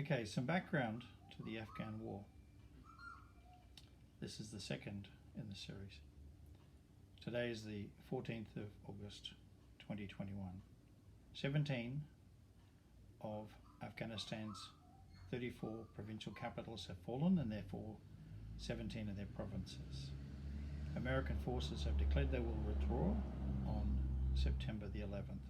Okay, some background to the Afghan War. This is the second in the series. Today is the 14th of August 2021. 17 of Afghanistan's 34 provincial capitals have fallen, and therefore 17 of their provinces. American forces have declared they will withdraw on September the 11th.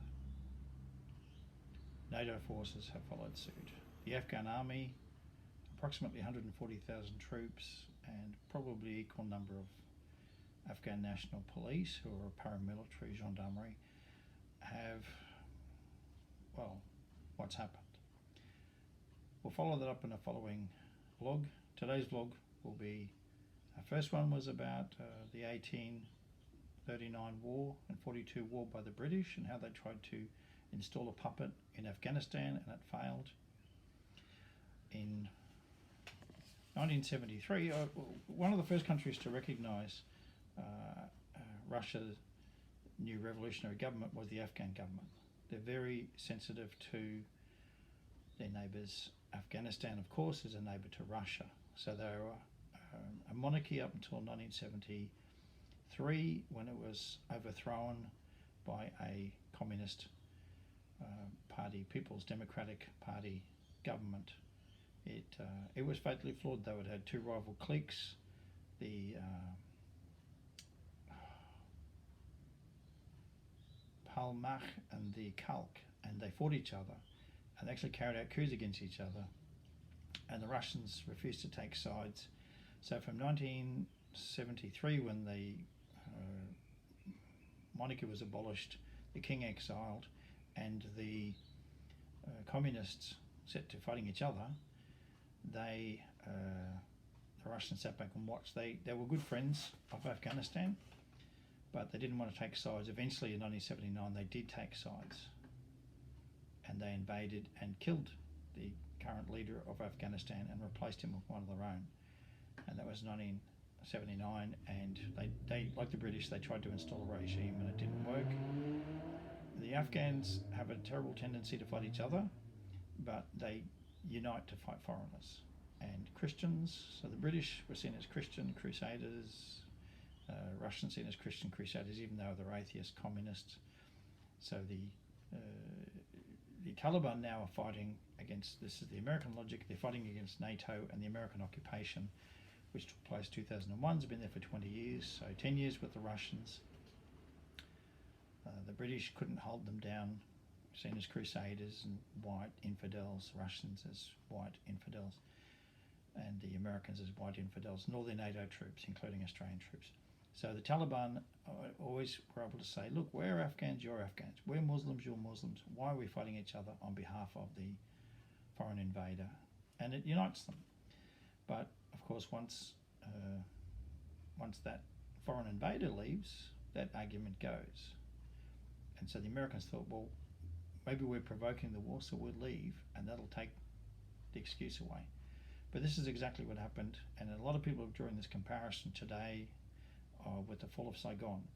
NATO forces have followed suit. The Afghan army, approximately 140,000 troops, and probably equal number of Afghan National Police, who are paramilitary gendarmerie, have, well, what's happened? We'll follow that up in a following vlog. Today's vlog will be, our first one was about the 1839 war and 42 war by the British and how they tried to install a puppet in Afghanistan and it failed. In 1973, one of the first countries to recognise Russia's new revolutionary government was the Afghan government. They're very sensitive to their neighbours. Afghanistan, of course, is a neighbour to Russia. So they were a monarchy up until 1973, when it was overthrown by a communist party, People's Democratic Party government. It was fatally flawed, though. It had two rival cliques, the Palmach and the Kalk, and they fought each other and they actually carried out coups against each other, and the Russians refused to take sides. So from 1973, when the monarchy was abolished, the king exiled, and the communists set to fighting each other, the Russians sat back and watched. They were good friends of Afghanistan, but they didn't want to take sides. Eventually in 1979 they did take sides, and they invaded and killed the current leader of Afghanistan and replaced him with one of their own, and that was 1979. And they like the British, they tried to install a regime and it didn't work. The Afghans have a terrible tendency to fight each other, but they unite to fight foreigners and Christians. So the British were seen as Christian crusaders, Russians seen as Christian crusaders, even though they're atheist communists. So the Taliban now are fighting against, this is the American logic, they're fighting against NATO and the American occupation, which took place 2001. It's been there for 20 years, so 10 years with the Russians. The British couldn't hold them down, seen as crusaders and white infidels, Russians as white infidels, and the Americans as white infidels, and all their NATO troops, including Australian troops. So the Taliban always were able to say, look, we're Afghans, you're Afghans. We're Muslims, you're Muslims. Why are we fighting each other on behalf of the foreign invader? And it unites them. But of course, once that foreign invader leaves, that argument goes. And so the Americans thought, well, maybe we're provoking the war, so we'll leave, and that'll take the excuse away. But this is exactly what happened, and a lot of people have drawn this comparison today with the fall of Saigon.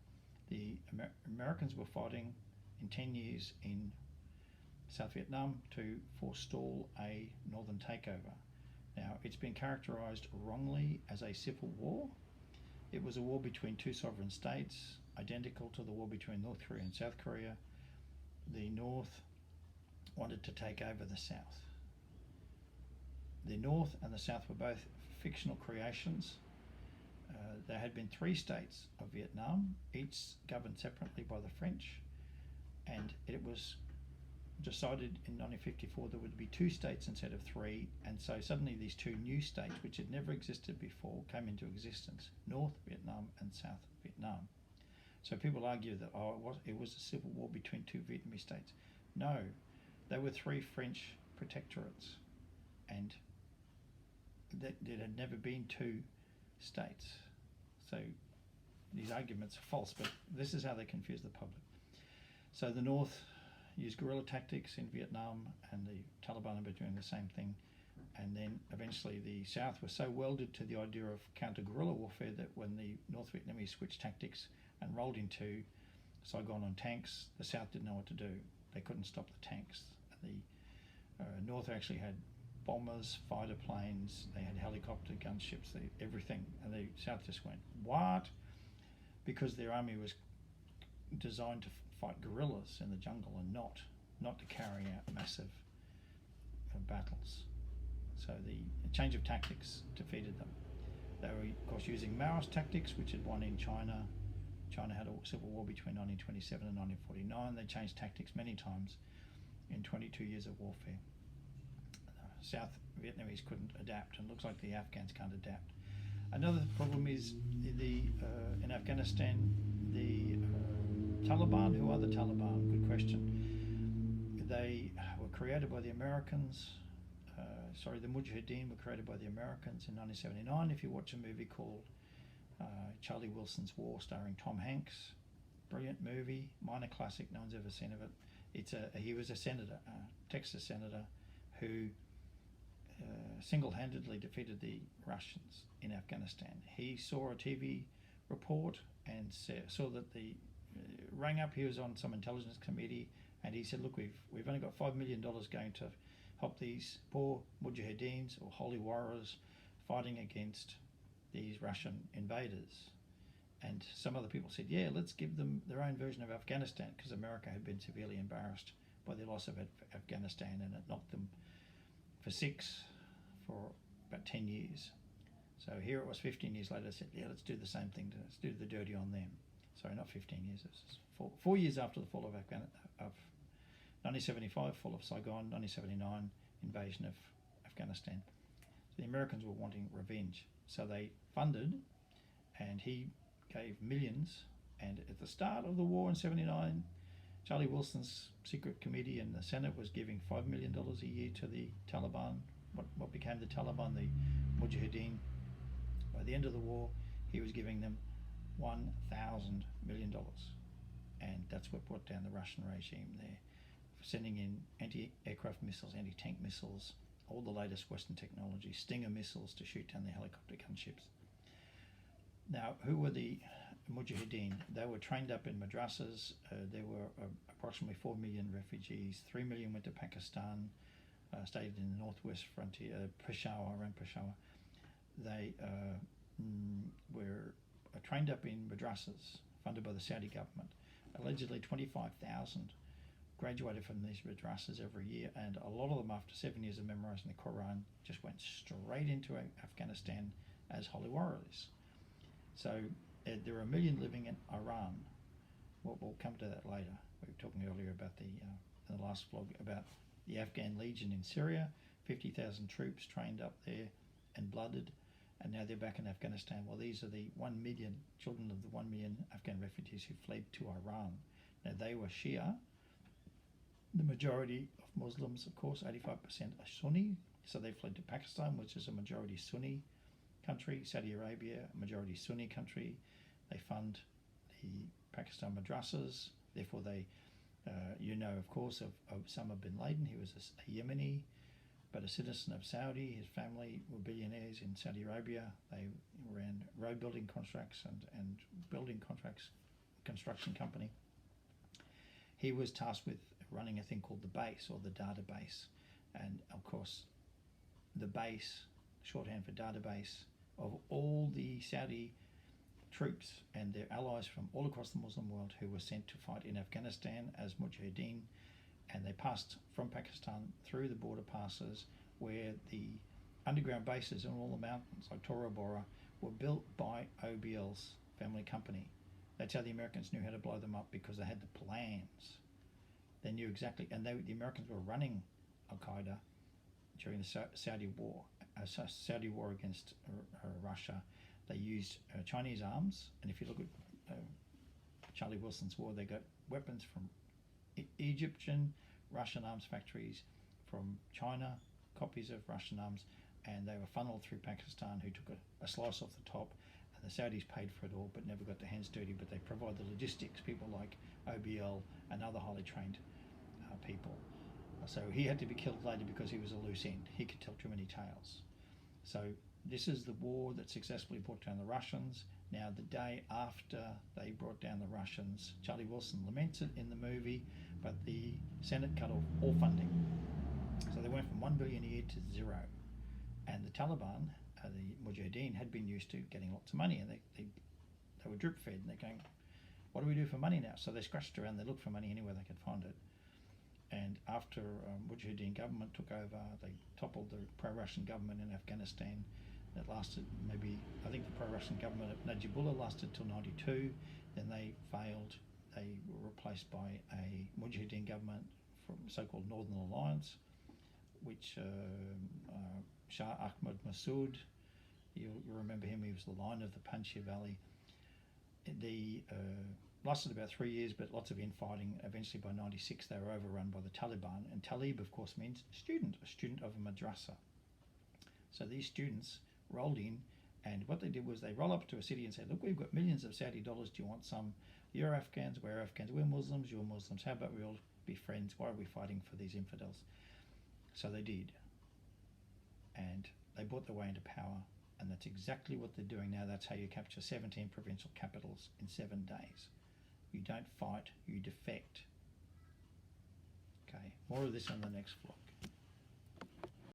The Americans were fighting in 10 years in South Vietnam to forestall a northern takeover. Now, it's been characterized wrongly as a civil war. It was a war between two sovereign states, identical to the war between North Korea and South Korea. The North wanted to take over the South. The North and the South were both fictional creations. There had been three states of Vietnam, each governed separately by the French, and it was decided in 1954 there would be two states instead of three, and so suddenly these two new states, which had never existed before, came into existence: North Vietnam and South Vietnam. So people argue that it was a civil war between two Vietnamese states. No, they were three French protectorates, and there had never been two states. So these arguments are false, but this is how they confuse the public. So the North used guerrilla tactics in Vietnam, and the Taliban have been doing the same thing. And then eventually the South was so welded to the idea of counter-guerrilla warfare that when the North Vietnamese switched tactics and rolled into Saigon on tanks, the South didn't know what to do. They couldn't stop the tanks. The North actually had bombers, fighter planes, they had helicopter gunships, everything. And the South just went, what? Because their army was designed to fight guerrillas in the jungle and not to carry out massive battles. So the change of tactics defeated them. They were, of course, using Maoist tactics, which had won in China. China had a civil war between 1927 and 1949. They changed tactics many times in 22 years of warfare. South Vietnamese couldn't adapt, and looks like the Afghans can't adapt. Another problem is in Afghanistan, the Taliban. Who are the Taliban? Good question. They were created by the Americans. The Mujahideen were created by the Americans in 1979. If you watch a movie called Charlie Wilson's War, starring Tom Hanks, brilliant movie, minor classic, no one's ever seen of it. He was a senator, Texas senator, who single-handedly defeated the Russians in Afghanistan. He saw a TV report and saw that rang up. He was on some intelligence committee, and he said, "Look, we've only got $5 million going to help these poor Mujahideens or holy warriors fighting against these Russian invaders." And some other people said, "Yeah, let's give them their own version of Afghanistan," because America had been severely embarrassed by the loss of Afghanistan, and it knocked them for about 10 years. So here it was 15 years later, said, "Yeah, let's do the same thing. Let's do the dirty on them." Sorry, not 15 years. It was 4 years after the fall of 1975, fall of Saigon, 1979, invasion of Afghanistan. So the Americans were wanting revenge. So they funded, and he gave millions. And at the start of the war in 79, Charlie Wilson's secret committee in the Senate was giving $5 million a year to the Taliban, what became the Taliban, the Mujahideen. By the end of the war, he was giving them $1,000 million. And that's what brought down the Russian regime there, sending in anti-aircraft missiles, anti-tank missiles, all the latest Western technology, Stinger missiles to shoot down the helicopter gunships. Now, who were the Mujahideen? They were trained up in madrasas. There were approximately 4 million refugees. 3 million went to Pakistan, stayed in the northwest frontier, around Peshawar. They were trained up in madrasas funded by the Saudi government. Allegedly 25,000 graduated from these madrasas every year, and a lot of them, after 7 years of memorizing the Quran, just went straight into Afghanistan as holy warriors. So there are 1 million living in Iran. We'll come to that later. We were talking earlier about in the last vlog about the Afghan Legion in Syria, 50,000 troops trained up there and blooded, and now they're back in Afghanistan. Well, these are the 1 million children of the 1 million Afghan refugees who fled to Iran. Now, they were Shia. The majority of Muslims, of course, 85% are Sunni, so they fled to Pakistan, which is a majority Sunni country. Saudi Arabia, a majority Sunni country. They fund the Pakistan madrasas. Therefore, they, of course, of Osama bin Laden. He was a Yemeni, but a citizen of Saudi. His family were billionaires in Saudi Arabia. They ran road building contracts and building contracts, construction company. He was tasked with running a thing called the base, or the database. And of course, the base, shorthand for database, of all the Saudi troops and their allies from all across the Muslim world who were sent to fight in Afghanistan as Mujahideen, and they passed from Pakistan through the border passes where the underground bases in all the mountains like Tora Bora were built by OBL's family company. That's how the Americans knew how to blow them up, because they had the plans. They knew exactly, and the Americans were running Al-Qaeda during the Saudi war against Russia. They used Chinese arms, and if you look at Charlie Wilson's war, they got weapons from Egyptian, Russian arms factories, from China, copies of Russian arms, and they were funneled through Pakistan, who took a slice off the top, and the Saudis paid for it all but never got their hands dirty, but they provide the logistics, people like OBL and other highly trained people. So he had to be killed later because he was a loose end. He could tell too many tales. So this is the war that successfully brought down the Russians. Now, the day after they brought down the Russians, Charlie Wilson laments it in the movie, but the Senate cut off all funding. So they went from 1 billion a year to zero. And the Taliban, the Mujahideen, had been used to getting lots of money, and they were drip fed, and they're going, what do we do for money now? So they scratched around, they looked for money anywhere they could find it. And after Mujahideen government took over, they toppled the pro-Russian government in Afghanistan. That lasted maybe, I think the pro-Russian government of Najibullah lasted till 92. Then they failed. They were replaced by a Mujahideen government from so-called Northern Alliance, which Shah Ahmad Massoud, you'll remember him, he was the lion of the Panjshir Valley. The lasted about 3 years, but lots of infighting. Eventually by 96 they were overrun by the Taliban, and Talib of course means student, a student of a madrasa. So these students rolled in, and what they did was they roll up to a city and say, look, we've got millions of Saudi dollars, do you want some? You're Afghans, we're Afghans, we're Muslims, you're Muslims, how about we all be friends? Why are we fighting for these infidels? So they did, and they bought their way into power, and that's exactly what they're doing now. That's how you capture 17 provincial capitals in 7 days. You don't fight, you defect. Okay, more of this on the next vlog.